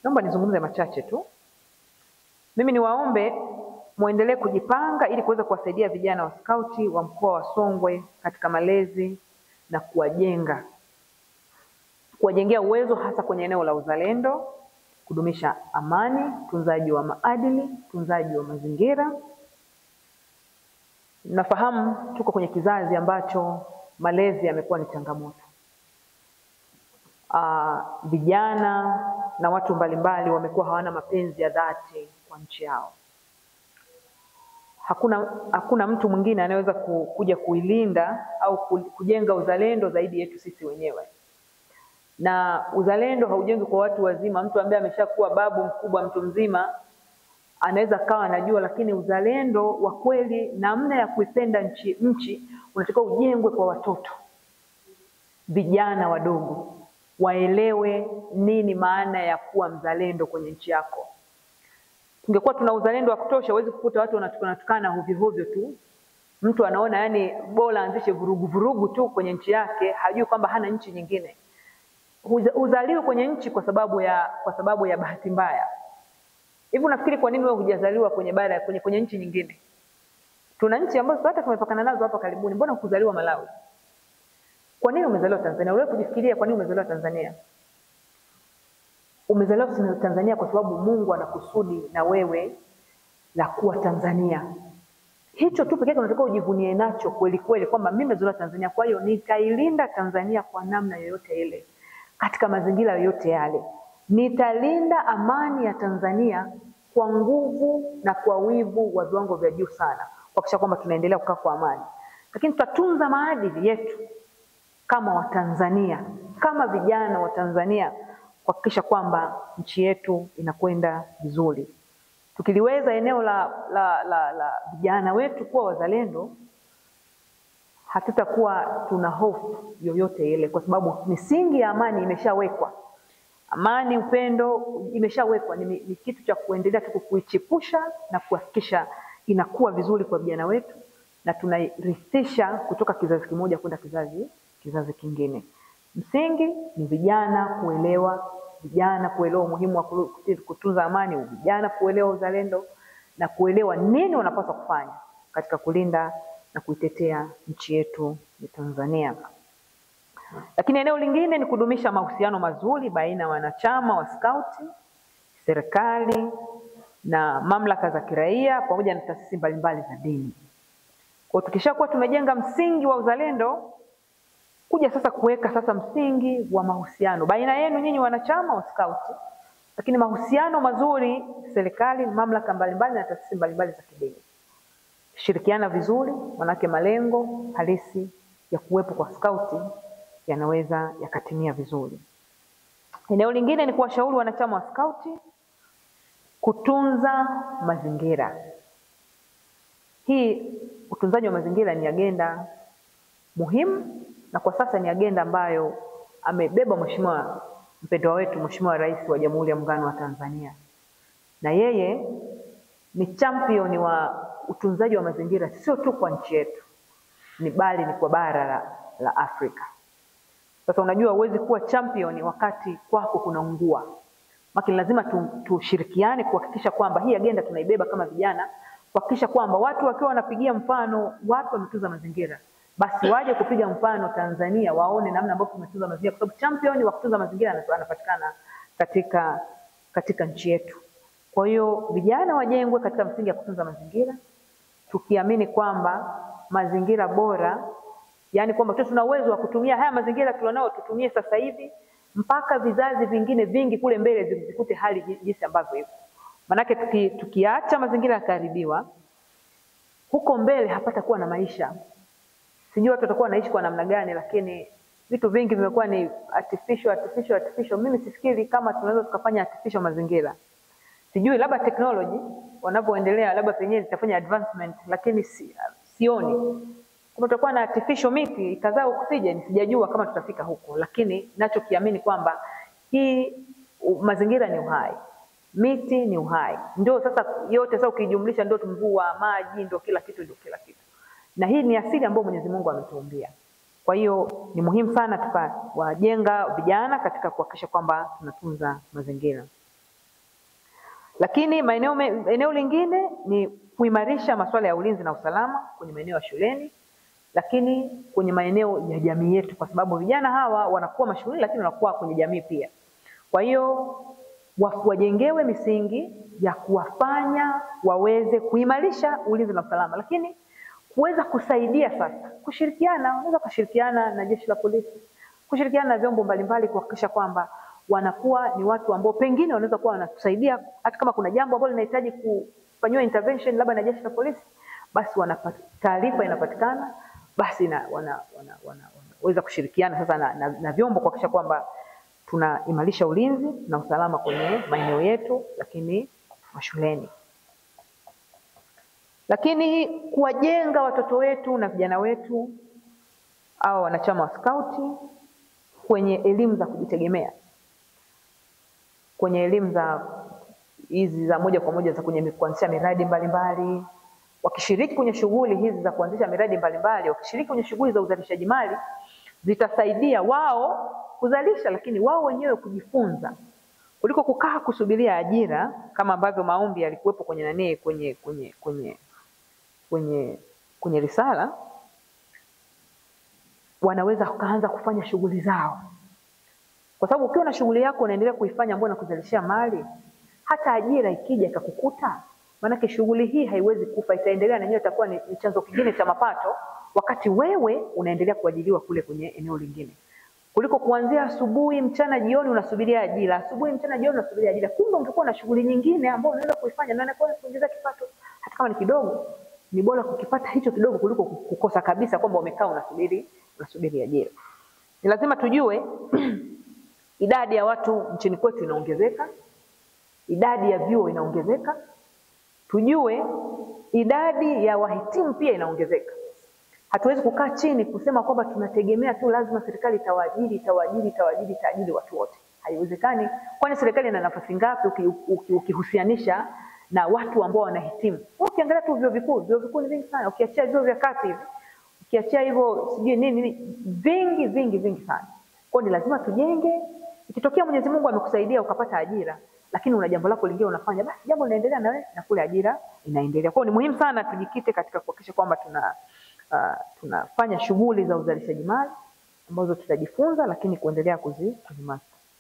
Naomba nizungumze machache tu. Mimi niwaombe muendelee kujipanga ili kuweza kuwasaidia vijana wa skauti wa mkoa wa Songwe katika malezi na kuwajengea uwezo hasa kwenye eneo la uzalendo, kudumisha amani, utunzaji wa maadili, utunzaji wa mazingira. Nafahamu tuko kwenye kizazi ambacho malezi yamekuwa ni changamoto. Vijana na watu mbalimbali wamekuwa hawana mapenzi ya dhati kwa nchi yao. Hakuna mtu mwingine anayeweza kuja kuilinda au kujenga uzalendo zaidi yetu sisi wenyewe. Na uzalendo haujengwi kwa watu wazima. Mtu ambaye ameshakuwa babu mkubwa, mtu mzima, anaweza kawa anajua, lakini uzalendo wa kweli, namna ya kuipenda nchi unatakiwa ujengwe kwa watoto, vijana wadogo, waelewe nini maana ya kuwa mzalendo kwenye nchi yako. Tungekuwa tuna uzalendo wa kutosha, huwezi kukuta watu wanatukana hovyo tu. Mtu anaona yani bora anzishe vurugu tu kwenye nchi yake, hajui kwamba hana nchi nyingine. Uzaliwe kwenye nchi kwa sababu ya bahati mbaya. Hivi unafikiri kwa nini wewe hujazaliwa kwenye nchi nyingine? Tuna nchi ambazo hata tumepakana nazo hapa karibuni. Mbona hukuzaliwa Malawi? Kwa nini umezaliwa Tanzania? Wewe kujifikiria kwa nini umezaliwa Tanzania? Umezaliwa Tanzania kwa sababu Mungu ana kusudi na wewe la kuwa Tanzania. Hicho tu pekee unataka ujivunie nacho kweli kweli kwamba mimi nimezaliwa Tanzania, kwa hiyo nitailinda Tanzania kwa namna yoyote ile, katika mazingira yoyote yale. Nitalinda amani ya Tanzania kwa nguvu na kwa wivu wa viwango vya juu sana, kuhakikisha kwamba tunaendelea kukaa kwa amani. Lakini tutatunza maadili yetu kama Watanzania, kama vijana wa Tanzania, kuhakikisha kwamba nchi yetu inakwenda vizuri. Tukiliweza eneo la vijana wetu kuwa wazalendo, hatutakuwa tuna hofu yoyote ile, kwa sababu misingi ya amani imeshawekwa. Amani, upendo imeshawekwa, ni kitu cha kuendelea kuichipusha na kuhakikisha inakuwa vizuri kwa vijana wetu, na tunairithisha kutoka kizazi kimoja kwenda kizazi kingine. Msingi ni vijana kuelewa umuhimu wa kutunza amani, vijana kuelewa uzalendo na kuelewa nini wanapaswa kufanya katika kulinda na kuitetea nchi yetu ya Tanzania. Lakini eneo lingine ni kudumisha mahusiano mazuri baina ya wanachama wa skauti, serikali na mamlaka za kiraia pamoja na taasisi mbalimbali za dini. Kwa tukishakuwa tumejenga msingi wa uzalendo, kuja sasa kuweka msingi wa mahusiano baina yenu nyinyi wanachama wa skauti, lakini mahusiano mazuri serikali, mamlaka mbalimbali na taasisi mbalimbali za kidini. Shirikiana vizuri, manake malengo halisi ya kuwepo kwa skauti yanaweza yakatimia vizuri. Eneo lingine ni kuwashauri wanachama wa skauti kutunza mazingira. Hii utunzaji wa mazingira ni agenda muhimu, na kwa sasa ni agenda ambayo amebeba mheshimiwa mpendwa wetu, Mheshimiwa Rais wa Jamhuri ya Muungano wa Tanzania. Na yeye ni champion wa utunzaji wa mazingira, sio tu kwa nchi yetu, bali ni kwa bara la Afrika. Sasa unajua huwezi kuwa champion wakati kwako kunaungua. Lakini lazima tushirikiane kuhakikisha kwamba hii agenda tunaibeba kama vijana, kuhakikisha kwamba watu wakiwa wanapigia mfano watu wametunza mazingira, basi waje kupiga mfano Tanzania, waone namna ambavyo tumetunza mazingira, kwa sababu champion wa kutunza mazingira anapatikana katika nchi yetu. Kwa hiyo vijana wajengwe katika msingi ya kutunza mazingira, tukiamini kwamba mazingira bora, yani kwamba tuna uwezo wa kutumia haya mazingira tulionao, tutumie sasa hivi mpaka vizazi vingine vingi kule mbele zikute hali jinsi ambavyo iko. Manake tukiacha mazingira yakaharibiwa, huko mbele hapata kuwa na maisha. Sijui watu watakuwa wanaishi kwa namna gani, lakini vitu vingi vimekuwa ni artificial. Mimi sifikiri kama tunaweza tukafanya artificial mazingira. Sijui labda technology wanapoendelea labda penyewe zitafanya advancement, lakini sioni kama tutakuwa na artificial miti ikazaa oxygen. Sijajua kama tutafika huko, lakini ninachokiamini kwamba hii mazingira ni uhai, miti ni uhai, ndio sasa yote sasa ukijumlisha ndio mvua, maji, ndio kila kitu. Na hii ni asili ambayo Mwenyezi Mungu ametuumbia. Kwa hiyo ni muhimu sana tukawajenga vijana katika kuhakikisha kwamba tunatunza mazingira. Lakini eneo lingine ni kuimarisha masuala ya ulinzi na usalama kwenye maeneo ya shuleni, lakini kwenye maeneo ya jamii yetu, kwa sababu vijana hawa wanakuwa mashuleni lakini wanakuwa kwenye jamii pia. Kwa hiyo wajengewe misingi ya kuwafanya waweze kuimarisha ulinzi na usalama, lakini kuweza kusaidia sasa kushirikiana, wanaweza kushirikiana na jeshi la polisi, kushirikiana na vyombo mbalimbali kuhakikisha kwamba wanakuwa ni watu ambao pengine wanaweza kuwa wanatusaidia hata kama kuna jambo ambalo linahitaji kufanywa intervention labda na jeshi la polisi, basi taarifa inapatikana, basi wanaweza kushirikiana sasa na vyombo kuhakikisha kwamba tunaimarisha ulinzi na usalama kwenye maeneo yetu, lakini mashuleni. Lakini kuwajenga watoto wetu na vijana wetu au wanachama wa skauti kwenye elimu za kujitegemea, kwenye elimu za hizi za moja kwa moja za kwenye kuanzisha miradi mbalimbali, wakishiriki kwenye shughuli hizi za kuanzisha miradi mbalimbali, wakishiriki kwenye shughuli za uzalishaji mali, zitasaidia wao kuzalisha, lakini wao wenyewe kujifunza, kuliko kukaa kusubiria ajira kama ambavyo maombi yalikuwepo kwenye nani kwenye risala. Wanaweza kuanza kufanya shughuli zao, kwa sababu ukiwa na shughuli yako unaendelea kuifanya ambayo inakuzalishia mali, hata ajira ikija ikakukuta, maana shughuli hii haiwezi kufa, itaendelea na yenyewe itakuwa ni chanzo kingine cha mapato, wakati wewe unaendelea kuajiriwa kule kwenye eneo lingine, kuliko kuanzia asubuhi mchana jioni unasubiria ajira, asubuhi mchana jioni unasubiria ajira. Kumbe ungekuwa na shughuli nyingine ambayo unaweza kuifanya na inakuwa kuongeza kipato, hata kama ni kidogo. Ni bora kukipata hicho kidogo kuliko kukosa kabisa kwamba umekaa unasubiri ajira. Ni lazima tujue idadi ya watu nchini kwetu inaongezeka, idadi ya vyuo inaongezeka, tujue idadi ya wahitimu pia inaongezeka. Hatuwezi kukaa chini kusema kwamba tunategemea tu lazima serikali itawaajiri watu wote. Haiwezekani. Kwani serikali ina nafasi ngapi ukihusianisha na watu ambao wanahitimu? Ukiangalia tu vyuo vikuu ni vingi sana, ukiachia vyuo vya kati hivi, ukiachia hivyo sijui nini vingi sana. Kwa hiyo lazima tujenge. Ikitokea Mwenyezi Mungu amekusaidia ukapata ajira, lakini una jambo lako lingine unafanya, basi jambo linaendelea na wewe na kule ajira inaendelea. Kwa hiyo ni muhimu sana tujikite katika kuhakikisha kwamba tunafanya shughuli za uzalishaji mali ambazo tutajifunza, lakini kuendelea kuzimaster.